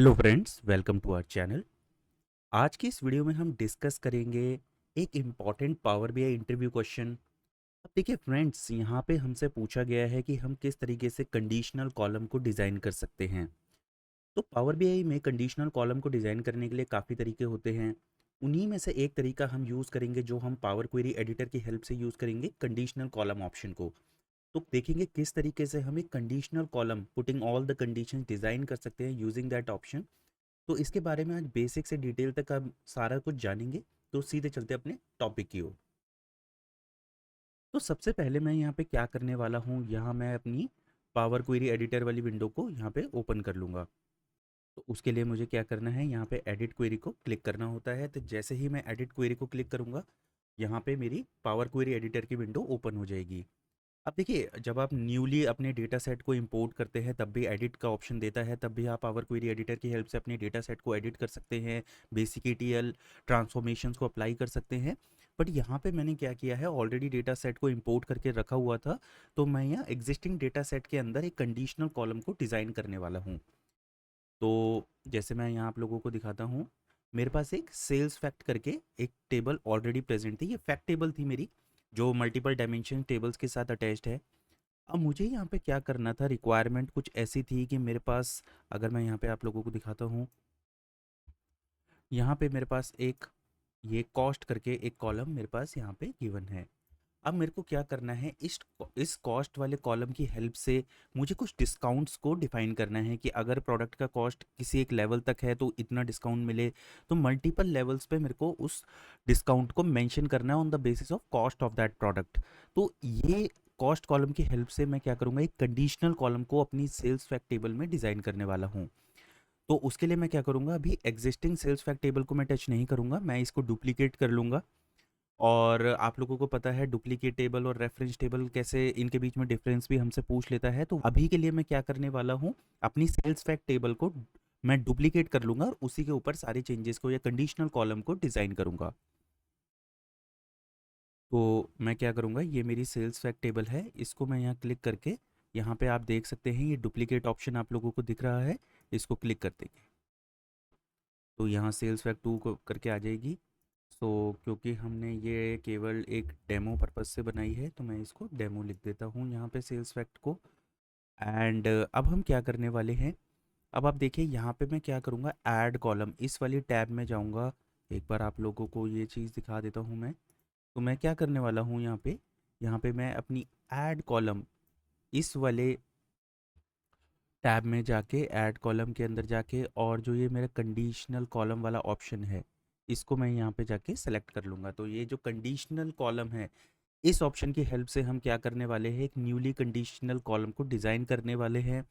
Hello friends, welcome to our channel. आज की इस वीडियो में हम डिस्कस करेंगे एक important Power BI interview question. अब देखिए फ्रेंड्स, यहाँ पे हमसे पूछा गया है कि हम किस तरीके से कंडीशनल कॉलम को डिज़ाइन कर सकते हैं। तो पावर बीआई में कंडीशनल कॉलम को डिज़ाइन करने के लिए काफ़ी तरीके होते हैं। उन्हीं में से एक तरीका हम यूज़ करेंगे जो हम पावर क्वेरी एडिटर की हेल्प से यूज़ करेंगे, कंडीशनल कॉलम ऑप्शन को। तो देखेंगे किस तरीके से हम एक conditional column putting all the conditions design कर सकते हैं यूजिंग दैट ऑप्शन। तो इसके बारे में आज बेसिक से डिटेल तक हम सारा कुछ जानेंगे। तो सीधे चलते अपने टॉपिक की ओर। तो सबसे पहले मैं यहाँ पे क्या करने वाला हूँ, यहाँ मैं अपनी पावर क्वेरी एडिटर वाली विंडो को यहाँ पे ओपन कर लूँगा। तो उसके लिए मुझे क्या करना है, यहाँ पे एडिट क्वेरी को क्लिक करना होता है। तो जैसे ही मैं एडिट क्वेरी को क्लिक करूँगा, यहाँ पे मेरी पावर क्वेरी एडिटर की विंडो ओपन हो जाएगी। अब देखिए, जब आप न्यूली अपने डेटा सेट को इंपोर्ट करते हैं तब भी एडिट का ऑप्शन देता है, तब भी आप पावर क्वेरी एडिटर की हेल्प से अपने डेटा सेट को एडिट कर सकते हैं, बेसिक ईटीएल ट्रांसफॉर्मेशंस को अप्लाई कर सकते हैं। बट यहाँ पे मैंने क्या किया है, ऑलरेडी डेटा सेट को इंपोर्ट करके रखा हुआ था। तो मैं यहाँ एग्जिस्टिंग डेटा सेट के अंदर एक कंडीशनल कॉलम को डिज़ाइन करने वाला हूँ। तो जैसे मैं यहाँ आप लोगों को दिखाता हूँ, मेरे पास एक सेल्स फैक्ट करके एक टेबल ऑलरेडी प्रेजेंट थी। ये फैक्ट टेबल थी मेरी, जो मल्टीपल डायमेंशन टेबल्स के साथ अटैच्ड है। अब मुझे यहाँ पे क्या करना था, रिक्वायरमेंट कुछ ऐसी थी कि मेरे पास, अगर मैं यहाँ पे आप लोगों को दिखाता हूँ, यहाँ पे मेरे पास एक ये कॉस्ट करके एक कॉलम मेरे पास यहाँ पे गिवन है। अब मेरे को क्या करना है, इस कॉस्ट वाले कॉलम की हेल्प से मुझे कुछ डिस्काउंट्स को डिफाइन करना है कि अगर प्रोडक्ट का कॉस्ट किसी एक लेवल तक है तो इतना डिस्काउंट मिले। तो मल्टीपल लेवल्स पे मेरे को उस डिस्काउंट को मेंशन करना है on the basis of cost of that product. तो ये कॉस्ट कॉलम की हेल्प से मैं क्या करूँगा, एक कंडीशनल कॉलम को अपनी सेल्स फैक्ट टेबल में डिज़ाइन करने वाला हूँ। तो उसके लिए मैं क्या करूँगा, अभी एग्जिस्टिंग सेल्स फैक्ट टेबल को मैं टच नहीं करूँगा, मैं इसको डुप्लीकेट कर लूँगा। और आप लोगों को पता है डुप्लीकेट टेबल और रेफरेंस टेबल कैसे इनके बीच में डिफरेंस भी हमसे पूछ लेता है। तो अभी के लिए मैं क्या करने वाला हूँ, अपनी सेल्स फैक्ट टेबल को मैं डुप्लीकेट कर लूँगा और उसी के ऊपर सारे चेंजेस को या कंडीशनल कॉलम को डिज़ाइन करूँगा। तो मैं क्या करूँगा, ये मेरी सेल्स फैक्ट टेबल है, इसको मैं यहाँ क्लिक करके, यहाँ पे आप देख सकते हैं ये डुप्लीकेट ऑप्शन आप लोगों को दिख रहा है, इसको क्लिक कर देंगे तो यहाँ सेल्स फैक्ट 2 को करके आ जाएगी। सो क्योंकि हमने ये केवल एक डेमो पर्पस से बनाई है तो मैं इसको डेमो लिख देता हूँ यहाँ पे सेल्स फैक्ट को। एंड अब हम क्या करने वाले हैं, अब आप देखिए यहाँ पे मैं क्या करूँगा, ऐड कॉलम इस वाली टैब में जाऊँगा। एक बार आप लोगों को ये चीज़ दिखा देता हूँ मैं। तो मैं क्या करने वाला हूँ, यहाँ पे मैं अपनी ऐड कॉलम इस वाले टैब में जाके, ऐड कॉलम के अंदर जाके, और जो ये मेरा कंडीशनल कॉलम वाला ऑप्शन है इसको मैं यहाँ पे जाके सेलेक्ट कर लूँगा। तो ये जो कंडीशनल कॉलम है, इस ऑप्शन की हेल्प से हम क्या करने वाले हैं, एक न्यूली कंडीशनल कॉलम को डिज़ाइन करने वाले हैं।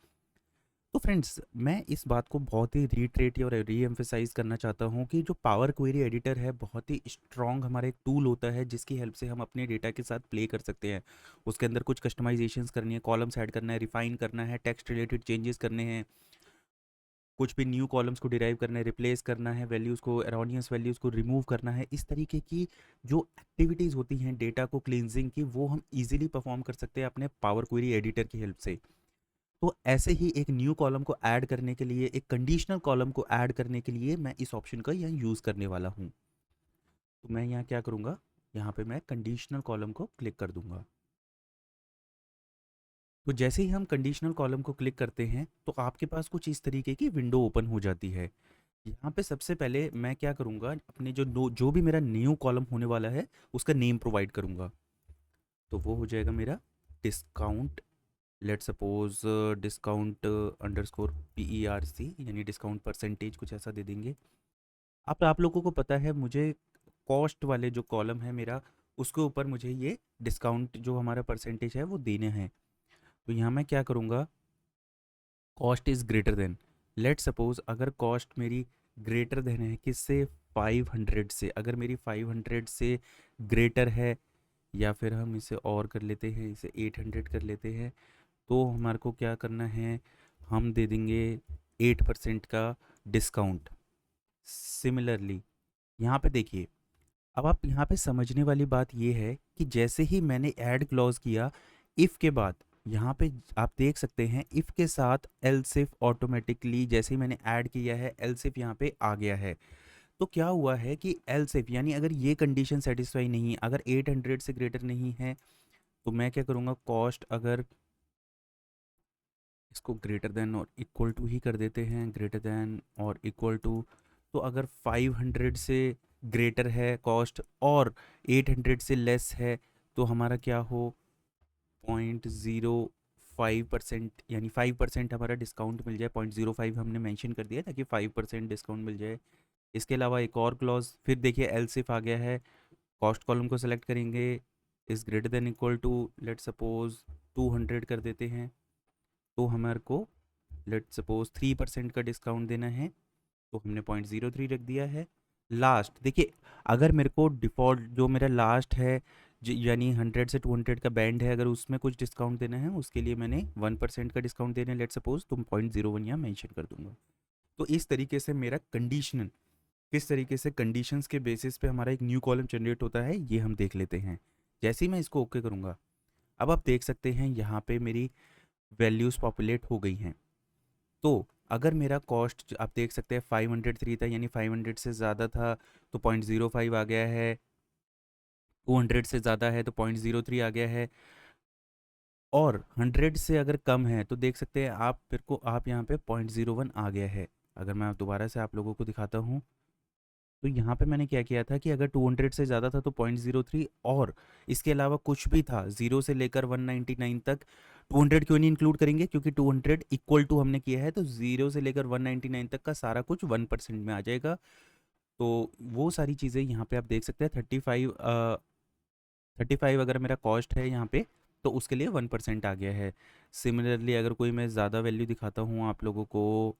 तो फ्रेंड्स, मैं इस बात को बहुत ही रीट्रेट और री एम्फेसाइज करना चाहता हूँ कि जो पावर क्वेरी एडिटर है बहुत ही स्ट्रॉन्ग हमारा एक टूल होता है जिसकी हेल्प से हम अपने डेटा के साथ प्ले कर सकते हैं। उसके अंदर कुछ कस्टमाइजेशंस करनी है, कॉलम्स ऐड करना है, रिफाइन करना है, टेक्स्ट रिलेटेड चेंजेस करने हैं, कुछ भी न्यू कॉलम्स को डिराइव करना है, रिप्लेस करना है, वैल्यूज़ को, एरोनियस वैल्यूज़ को रिमूव करना है। इस तरीके की जो एक्टिविटीज़ होती हैं डेटा को क्लींजिंग की, वो हम इजीली परफॉर्म कर सकते हैं अपने पावर क्वेरी एडिटर की हेल्प से। तो ऐसे ही एक न्यू कॉलम को ऐड करने के लिए, एक कंडीशनल कॉलम को ऐड करने के लिए मैं इस ऑप्शन का यहाँ यूज़ करने वाला हूँ। तो मैं यहाँ क्या करूँगा, यहाँ पे मैं कंडीशनल कॉलम को क्लिक कर दूंगा। तो जैसे ही हम कंडीशनल कॉलम को क्लिक करते हैं तो आपके पास कुछ इस तरीके की विंडो ओपन हो जाती है। यहाँ पे सबसे पहले मैं क्या करूँगा, अपने जो भी मेरा न्यू कॉलम होने वाला है उसका नेम प्रोवाइड करूँगा। तो वो हो जाएगा मेरा discount, let suppose discount underscore PERC, यानी डिस्काउंट परसेंटेज, कुछ ऐसा दे देंगे। अब आप लोगों को पता है मुझे कॉस्ट वाले जो कॉलम है मेरा, उसके ऊपर मुझे ये डिस्काउंट जो हमारा परसेंटेज है वो देने हैं। तो यहाँ मैं क्या करूँगा, cost is greater then, let suppose अगर कॉस्ट मेरी ग्रेटर देन है किससे, 500 से, अगर मेरी 500 से ग्रेटर है, या फिर हम इसे और कर लेते हैं, इसे 800 कर लेते हैं, तो हमारे को क्या करना है, हम दे देंगे 8% का डिस्काउंट। सिमिलरली यहाँ पे देखिए, अब आप यहाँ पे समझने वाली बात ये है कि जैसे ही मैंने ऐड क्लॉज किया, इफ़ के बाद यहाँ पे आप देख सकते हैं इफ़ के साथ एलसिफ ऑटोमेटिकली जैसे ही मैंने ऐड किया है एलसिफ यहाँ पे आ गया है। तो क्या हुआ है कि एलसिफ यानी अगर ये कंडीशन सेटिस्फाई नहीं, अगर 800 से ग्रेटर नहीं है, तो मैं क्या करूँगा, कॉस्ट अगर इसको ग्रेटर देन और इक्वल टू ही कर देते हैं, ग्रेटर देन और इक्वल टू। तो अगर 500 से ग्रेटर है कॉस्ट और 800 से लेस है, तो हमारा क्या हो, 0.05% यानी 5% हमारा डिस्काउंट मिल जाए। 0.05 हमने मेंशन कर दिया ताकि 5% डिस्काउंट मिल जाए। इसके अलावा एक और क्लॉज, फिर देखिए एलसिफ आ गया है, कॉस्ट कॉलम को सेलेक्ट करेंगे, is greater than equal to let suppose 200 कर देते हैं, तो हमारे को लेट सपोज 3% का डिस्काउंट देना है, तो हमने 0.03 रख दिया है। लास्ट देखिए, अगर मेरे को डिफ़ॉल्ट जो मेरा लास्ट है यानी 100 से 200 का बैंड है, अगर उसमें कुछ डिस्काउंट देना है उसके लिए मैंने 1% का डिस्काउंट देना है, लेट सपोज, तो 0.01 यहाँ मेंशन कर दूंगा। तो इस तरीके से मेरा कंडीशनल, किस तरीके से कंडीशंस के बेसिस पे हमारा एक न्यू कॉलम जनरेट होता है ये हम देख लेते हैं। जैसे ही मैं इसको ओके करूँगा, अब आप देख सकते हैं यहाँ पे मेरी वैल्यूज़ पॉपुलेट हो गई हैं। तो अगर मेरा कॉस्ट आप देख सकते हैं 503 था, यानी 500 से ज़्यादा था तो 0.05 आ गया है, 200 से ज़्यादा है तो 0.03 आ गया है, और 100 से अगर कम है तो देख सकते हैं आप, फिर को आप यहाँ पे 0.01 आ गया है। अगर मैं दोबारा से आप लोगों को दिखाता हूँ, तो यहाँ पे मैंने क्या किया था कि अगर 200 से ज़्यादा था तो 0.03, और इसके अलावा कुछ भी था 0 से लेकर 199 तक। 200 क्यों नहीं इंक्लूड करेंगे, क्योंकि 200 इक्वल टू हमने किया है, तो 0 से लेकर 199 तक का सारा कुछ 1% में आ जाएगा। तो वो सारी चीज़ें यहाँ पे आप देख सकते हैं। 35 अगर मेरा कॉस्ट है यहाँ पे, तो उसके लिए 1% आ गया है। सिमिलरली अगर कोई मैं ज़्यादा वैल्यू दिखाता हूँ आप लोगों को,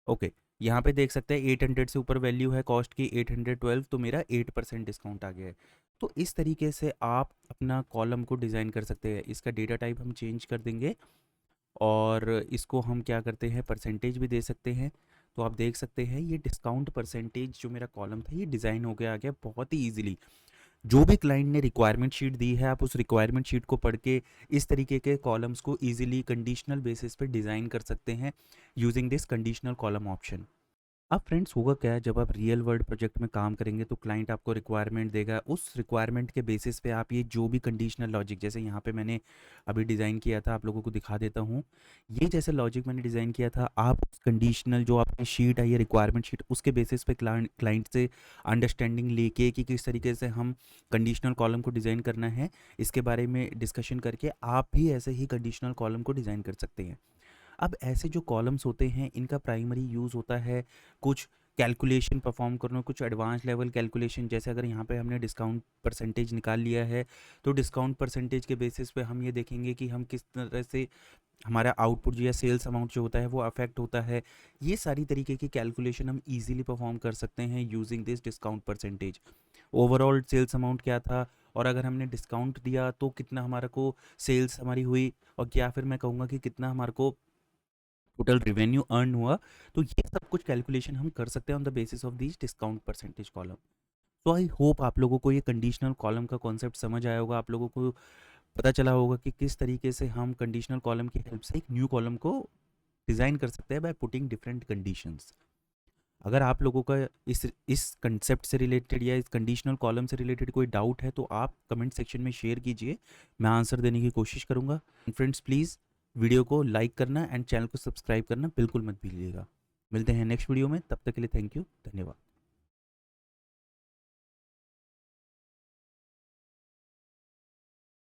ओके, यहाँ पे देख सकते हैं 800 से ऊपर वैल्यू है कॉस्ट की 812, तो मेरा 8% डिस्काउंट आ गया है। तो इस तरीके से आप अपना कॉलम को डिज़ाइन कर सकते हैं। इसका डेटा टाइप हम चेंज कर देंगे, और इसको हम क्या करते हैं, परसेंटेज भी दे सकते हैं। तो आप देख सकते हैं ये डिस्काउंट परसेंटेज जो मेरा कॉलम था ये डिज़ाइन हो गया, आ गया बहुत ही ईजिली। जो भी क्लाइंट ने रिक्वायरमेंट शीट दी है, आप उस रिक्वायरमेंट शीट को पढ़ के इस तरीके के कॉलम्स को इजीली कंडीशनल बेसिस पे डिज़ाइन कर सकते हैं using this conditional column option. अब फ्रेंड्स होगा क्या है, जब आप रियल वर्ल्ड प्रोजेक्ट में काम करेंगे तो क्लाइंट आपको रिक्वायरमेंट देगा, उस रिक्वायरमेंट के बेसिस पे आप ये जो भी कंडीशनल लॉजिक, जैसे यहाँ पे मैंने अभी डिज़ाइन किया था, आप लोगों को दिखा देता हूँ। ये जैसे लॉजिक मैंने डिज़ाइन किया था, आप उस कंडीशनल जो आपकी शीट है, ये रिक्वायरमेंट शीट, उसके बेसिस पे क्लाइंट से अंडरस्टैंडिंग लेके कि किस तरीके से हम कंडीशनल कॉलम को डिज़ाइन करना है, इसके बारे में डिस्कशन करके आप भी ऐसे ही कंडीशनल कॉलम को डिज़ाइन कर सकते हैं। अब ऐसे जो कॉलम्स होते हैं इनका प्राइमरी यूज़ होता है कुछ कैलकुलेशन परफॉर्म करना, कुछ एडवांस लेवल कैलकुलेशन। जैसे अगर यहाँ पे हमने डिस्काउंट परसेंटेज निकाल लिया है, तो डिस्काउंट परसेंटेज के बेसिस पे हम ये देखेंगे कि हम किस तरह से हमारा आउटपुट जो या सेल्स अमाउंट जो होता है वो अफेक्ट होता है। ये सारी तरीके की कैलकुलेशन हम इजीली परफॉर्म कर सकते हैं using this discount percentage. Overall sales amount क्या था, और अगर हमने डिस्काउंट दिया तो कितना हमारा को सेल्स हमारी हुई, और क्या फिर मैं कहूँगा कि कितना हमारे को टोटल रेवेन्यू अर्न हुआ। तो ये सब कुछ कैलकुलेशन हम कर सकते हैं on the basis of this discount percentage column. तो आई होप आप लोगों को ये कंडीशनल कॉलम का कॉन्सेप्ट समझ आया होगा, आप लोगों को पता चला होगा कि किस तरीके से हम कंडीशनल कॉलम की हेल्प से एक न्यू कॉलम को डिज़ाइन कर सकते हैं बाय पुटिंग डिफरेंट कंडीशंस। अगर आप लोगों का इस कंसेप्ट से रिलेटेड या इस कंडीशनल कॉलम से रिलेटेड कोई डाउट है तो आप कमेंट सेक्शन में शेयर कीजिए, मैं आंसर देने की कोशिश करूँगा। फ्रेंड्स प्लीज़ वीडियो को लाइक करना एंड चैनल को सब्सक्राइब करना बिल्कुल मत भूलिएगा। मिलते हैं नेक्स्ट वीडियो में, तब तक के लिए थैंक यू, धन्यवाद।